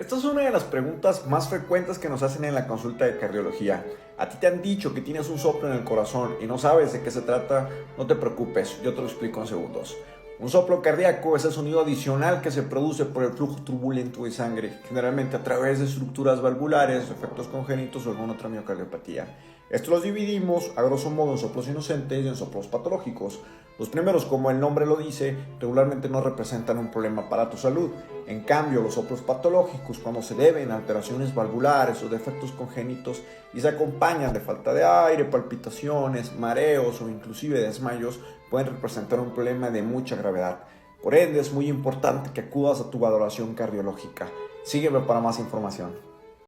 Esta es una de las preguntas más frecuentes que nos hacen en la consulta de cardiología. A ti te han dicho que tienes un soplo en el corazón y no sabes de qué se trata. No te preocupes, yo te lo explico en segundos. Un soplo cardíaco es el sonido adicional que se produce por el flujo turbulento de sangre, generalmente a través de estructuras valvulares, defectos congénitos o alguna otra miocardiopatía. Estos los dividimos a grosso modo en soplos inocentes y en soplos patológicos. Los primeros, como el nombre lo dice, regularmente no representan un problema para tu salud. En cambio, los soplos patológicos, cuando se deben a alteraciones valvulares o defectos congénitos y se acompañan de falta de aire, palpitaciones, mareos o inclusive desmayos, pueden representar un problema de mucha gravedad. Por ende, es muy importante que acudas a tu valoración cardiológica. Sígueme para más información.